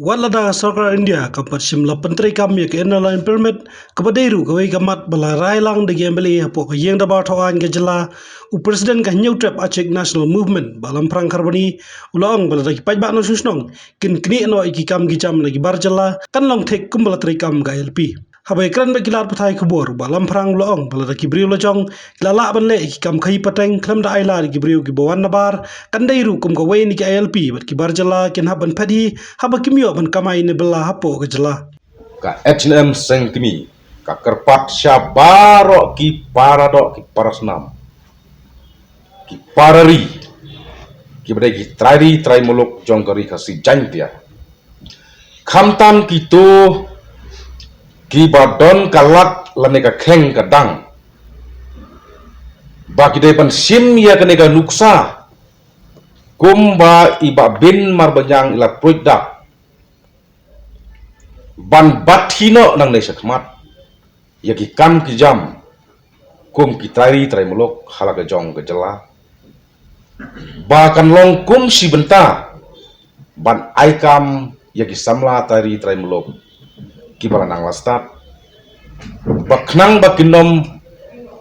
Walada Sarkar India kapat simla penteri kami ke enala permit kepadairu kawai kamat bala railang de gembeli apo ke yang dabar tawaan ke jela u presiden ka new trap Aceh National Movement balam perang karboni ulang bala daki pajbak no susnong kin kini no iki kam gijam lagi bar jela kan long tek kumbala teri kam ga LP habai kran bakilar patai kubur balam perang ulang bala daki briu lojong lala ban le iki kam khai pateng kram da aila ki briu ki bawan nabar kan dairu kum kawai ni ki LP bat ki bar jela kin haban padi haba kimio ban kamai ni bela hapo ke jela ka H&M sengkimi ka kerpat syabaro ki paradok ki parasnam ki parari ki bedai ki trai muluk jongkari kasi jantia khamtan kito ki badon kalat lane ka kheng kadang bagi dai pan sim ya kene ka nuksa kumba iba bin marbanyang ila produk ban bathino nang nei sakmat ya ki kam ki jam kum ki trai muluk halaga jong ke jela bahkan long kum si benta ban aikam ya ki samla trai muluk ki balanang lastat baknang bakinom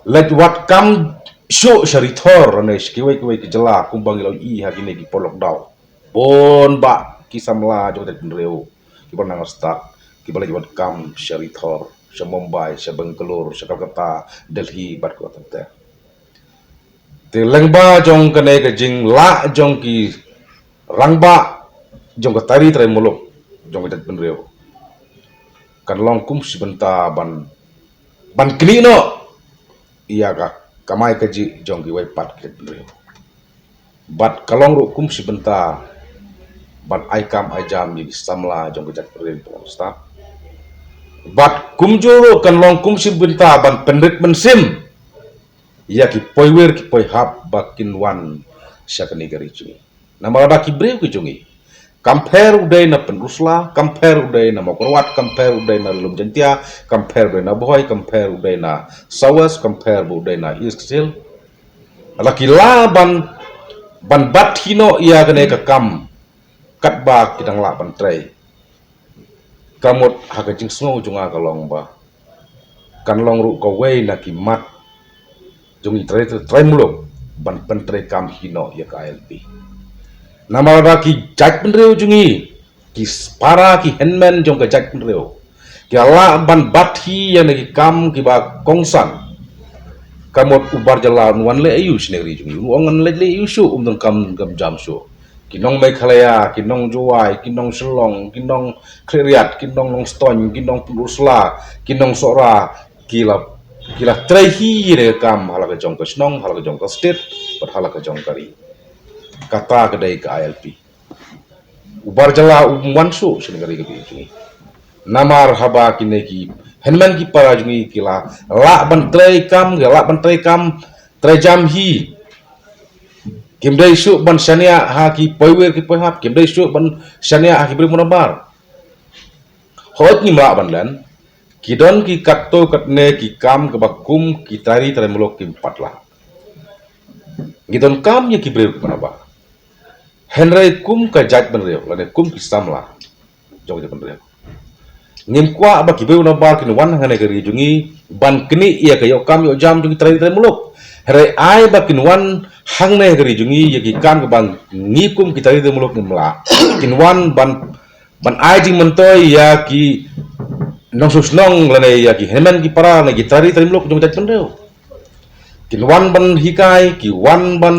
let wat kam syo syarithor nei kiwai ki jela kum bangilo i hagine ki polok daw bon ba ki samla jong te reu ki balanang lastat ki balai wat kam syarithor sa Mumbai sa Bangalore sa Kolkata Delhi bat ko tante te lengba jong kane ke jing la jong ki rangba jong ka tari muluk jong ka benreu kan long kum sibenta ban kini no iya ka kamai ka ji jong ki wai pat ke benreu bat kalong ru kum sibenta ban aikam ajam di samla jong ka benreu start bat kumjuro kan long kum sibenta ban pendek mensim ya ki poiwer ki poi hap bakin wan syakani gari jungi nama ada ki breu ki jungi compare udai na penrusla compare udai na mokorwat compare udai na lum jentia compare udai na boy compare udai na sawas compare udai na isksil ala ki la ban bathino ia kene ka kam katba kidang la ban trai kamut hakajing snow junga kalong ba kan long ru ko wei na ki mat jungi trai muluk ban pentre kam hino ya ka LP nama ba ki jaj penreu jungi ki para ki henman jong ka jaj penreu ki ala ban bathi ya ki kam ki ba kongsan kamut ubar jala wan le ayu sneri jungi ongan le ayu shu dong kam gam jam shu kinong Meghalaya, kinong Juwai, kinong Shillong, kinong Kliriat, kinong Longstone, kinong Pusla, kinong Sora, kila trehi re kam halaga jong ka snong halaga jong ka state pat halaga jong kari kata kedai ka ILP ubar jala wansu senegari ke jungi namar haba kineki henman ki para jungi kila la ban trei kam tre jam hi kimdai su ban shania ha ki poiwer ki poihap kimdai su ban shania ha ki beri munabar hot ni ma ban lan kidon ki katto katne ki kam ke bakum ki tari muluk ki patla gidon kam ye ki beri munabar henry kum ka jaj ban reu lane kum ki samla jong je ban reu ngim kwa ba ki beri munabar ki wan hane gari jungi ban kini ia ka yo kam yo jam jungi tari muluk here ai ba kin wan hang ne gari jungi ye ki kam ke bang ngikum ki tari muluk nimla kin wan ban ai jing mentoy ya ki nong susnong lane ya ki hemen ki para ne ki tari muluk jong jaj ban reu kin wan ban hikai ki wan ban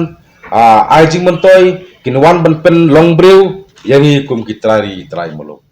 ai jing mentoy kin wan ban pen long breu yang kum ki tari muluk